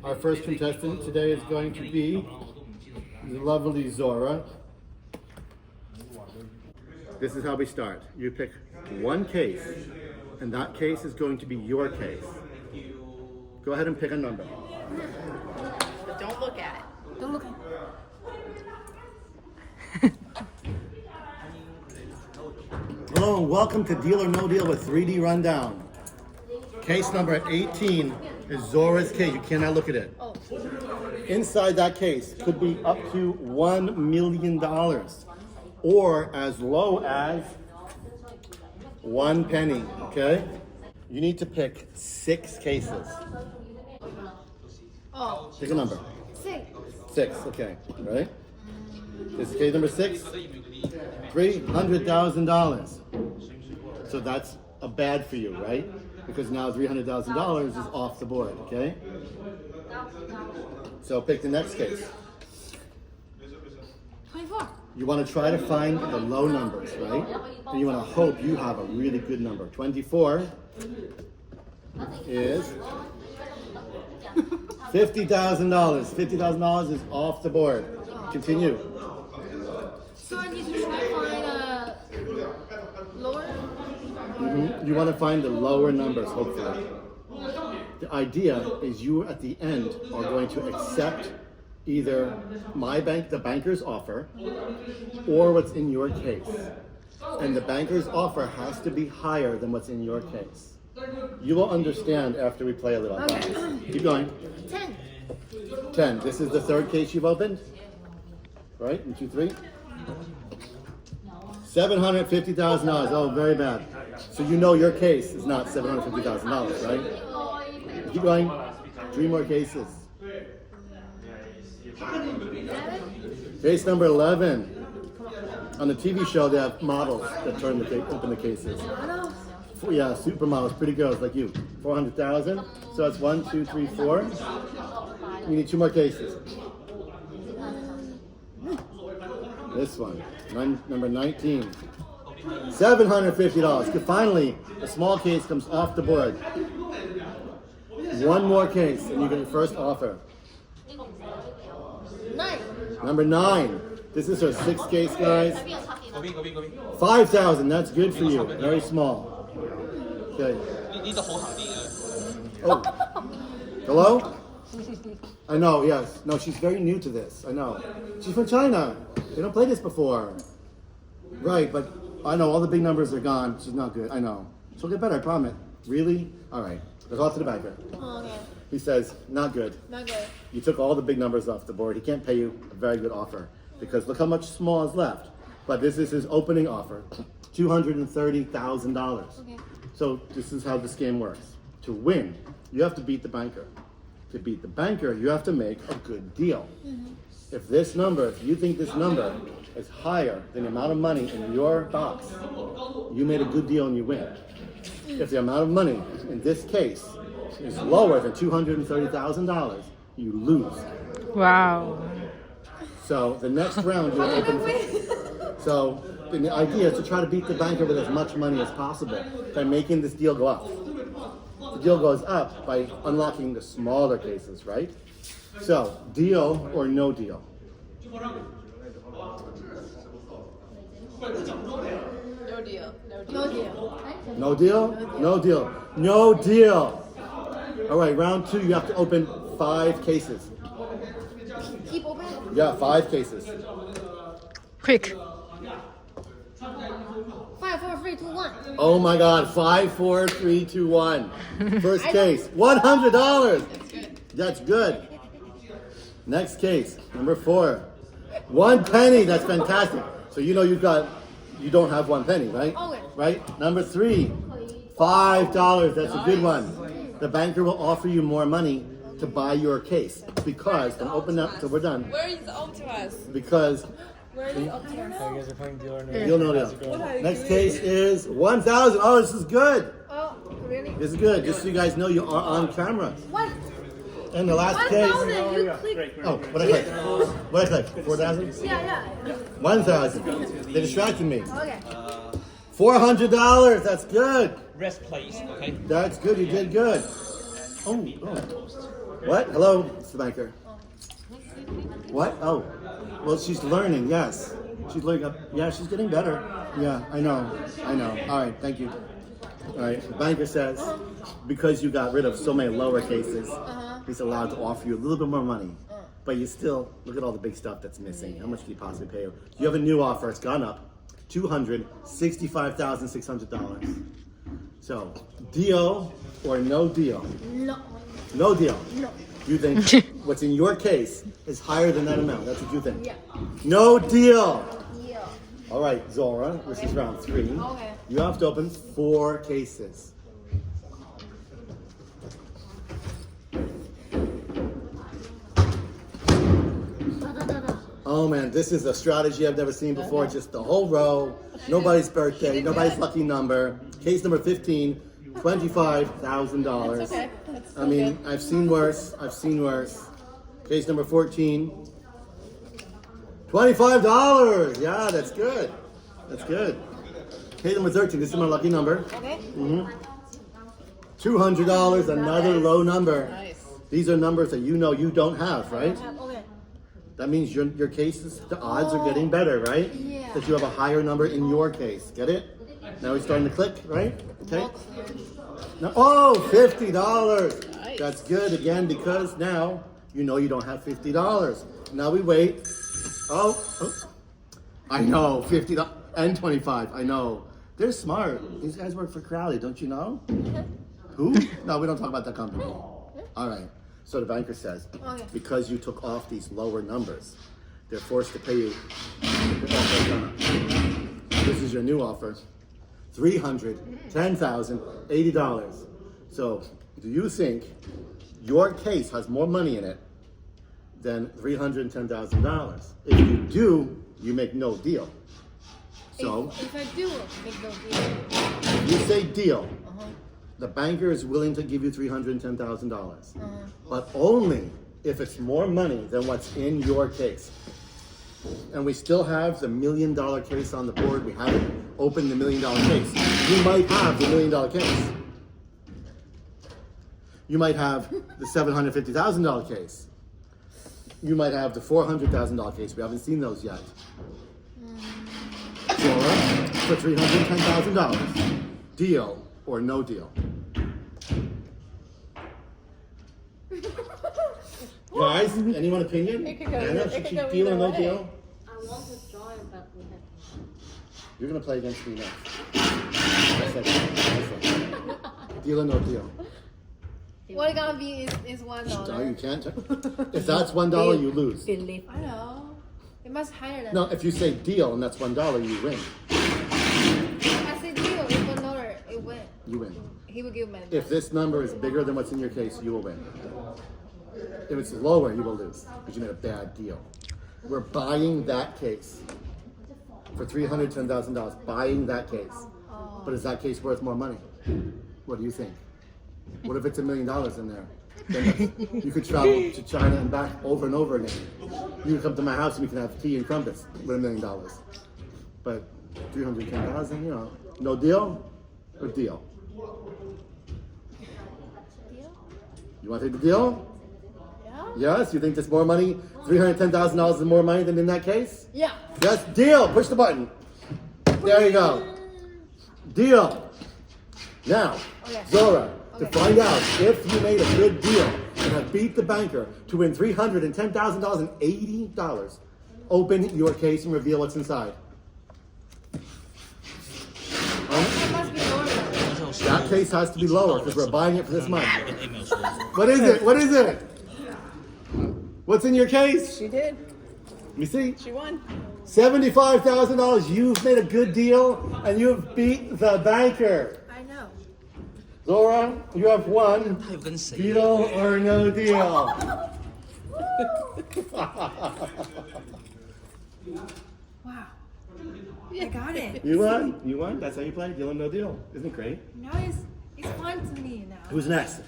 Our first contestant today is going to be the lovely Zora. This is how we start. You pick one case, and that case is going to be your case. Go ahead and pick a number. But don't look at it. Don't look at it. Hello and welcome to Deal or No Deal with 3D Rundown. Case number 18 is Zora's case. You cannot look at it. Oh. Inside that case could be up to $1 million or as low as 1 penny, okay? You need to pick 6 cases. Oh. Pick a number. 6. 6, okay. Ready? This is case number 6. $300,000. So that's a bad for you, right? Because now $300,000 is off the board, okay? So pick the next case. 24. You want to try to find the low numbers, right? And you want to hope you have a really good number. 24 is $50,000. $50,000 is off the board. Continue. So I need to try to find a lower. You want to find the lower numbers, hopefully. The idea is you at the end are going to accept either the banker's offer, or what's in your case. And the banker's offer has to be higher than what's in your case. You will understand after we play a little. Okay. Keep going. 10. 10. This is the third case you've opened? Right? 1, 2, 3. $750,000. Oh, very bad. So you know your case is not $750,000, right? Keep going. 3 more cases. Case number 11. On the TV show, they have models that open the cases. Yeah, supermodels, pretty girls like you. 400,000. So that's 1, 2, 3, 4. You need 2 more cases. This one, number 19. $750. Finally, a small case comes off the board. 1 more case, and you get your first offer. 9. Number 9. This is our 6th case, guys. 5,000. That's good for you. Very small. Okay. Oh. Hello? I know, yes. No, she's very new to this. I know. She's from China. They don't play this before. Right, but I know all the big numbers are gone. She's not good. I know. She'll get better, I promise. Really? All right. Let's talk to the banker. Oh, okay. He says, not good. Not good. You took all the big numbers off the board. He can't pay you a very good offer because look how much small is left. But this is his opening offer, $230,000. Okay. So this is how this game works. To win, you have to beat the banker. To beat the banker, you have to make a good deal. If you think this number is higher than the amount of money in your box, you made a good deal and you win. If the amount of money in this case is lower than $230,000, you lose. Wow. So the next round you'll open. So the idea is to try to beat the banker with as much money as possible by making this deal go up. The deal goes up by unlocking the smaller cases, right? So, deal or no deal? No deal. No deal. No deal? No deal. No deal. All right, round 2, you have to open 5 cases. Keep open. Yeah, 5 cases. Quick. 5, 4, 3, 2, 1. Oh my God, 5, 4, 3, 2, 1. First case, $100. That's good. Next case, number 4. 1 penny, that's fantastic. So you know you don't have 1 penny, right? Okay. Right? Number 3, $5, that's a good one. The banker will offer you more money to buy your case because, and open up till we're done. Where is the up to us? Because Where is the up to us? You guys are playing deal or no? you'll know that. Next case is 1,000. Oh, this is good. Oh, really? This is good. Just so you guys know you are on camera. What? And the last case. 1,000. You click. Oh, what I click? What I click? 4,000? Yeah. 1,000. They distracted me. Okay. $400. That's good. Rest, please. Okay. That's good. You did good. Oh. What? Hello, it's the banker. What? Oh, well, she's learning. Yes, she's learning. Yeah, she's getting better. Yeah, I know. All right, thank you. All right, the banker says because you got rid of so many lower cases, he's allowed to offer you a little bit more money. But you still look at all the big stuff that's missing. How much can you possibly pay? You have a new offer. It's gone up, $265,600. So, deal or no deal? No. No deal. No. You think what's in your case is higher than that amount? That's what you think? Yeah. No deal. Yeah. All right, Zora. This is round 3. Okay. You have to open 4 cases. Oh man, this is a strategy I've never seen before. Just the whole row, nobody's birthday, nobody's lucky number. Case number 15, $25,000. Okay. That's I mean, I've seen worse. Case number 14, $25. Yeah, that's good. Case number 13, this is my lucky number. Okay. $200, another low number. nice. These are numbers that you know you don't have, right? Okay. That means your cases, the odds are getting better, right? Yeah. That you have a higher number in your case. Get it? Now we're starting to click, right? Okay. Now, oh, $50. Nice. That's good again because now you know you don't have $50. Now we wait. Oh. I know, $50 and $25. I know. They're smart. These guys work for Creality, don't you know? Who? No, we don't talk about that company. All right. So the banker says, Okay. because you took off these lower numbers, they're forced to pay you. This is your new offer, $310,080. So, do you think your case has more money in it than $310,000? If you do, you make no deal. So, If I do make no deal. if you say deal, the banker is willing to give you $310,000, but only if it's more money than what's in your case. And we still have the $1 million case on the board. We haven't opened the $1 million case. You might have the $1 million case. You might have the $750,000 case. You might have the $400,000 case. We haven't seen those yet. Zora, for $310,000. Deal or no deal? Guys, anyone opinion? It could go Anna, either- should it she could go deal or either no way. deal? I want to join, but we have. You're gonna play against me next. I said. Deal or no deal? What it gonna be is $1. No, you can't. If that's $1, you lose. Believe. I know. It must higher than No, if you say deal and that's $1, you win. I said deal, it's $1, it went. You win. He will give me. If this number is bigger than what's in your case, you will win. If it's lower, you will lose because you made a bad deal. We're buying that case for $310,000. Buying that case. But is that case worth more money? What do you think? What if it's $1 million in there? Then you could travel to China and back over and over again. You can come to my house and we can have tea and crumpets with $1 million. But $310,000, you know, no deal or deal? You want to take the deal? Yeah? Yes? You think there's more money? $310,000 is more money than in that case? Yeah. Yes, deal. Push the button. There you go. Deal. Now, Okay. Zora, to Okay. find out if you made a good deal and have beat the banker to win $310,080, open your case and reveal what's inside. It must be lower than That case has to be lower because we're buying it for this much. What is it? What is it? What's in your case? She did. Let me see. She won. $75,000. You've made a good deal and you've beat the banker. I know. Zora, you have won. Deal or no deal? Wow. I got it. You won. You won. That's how you play. Deal or no deal. Isn't it great? Now it's fun to me now. Who's next?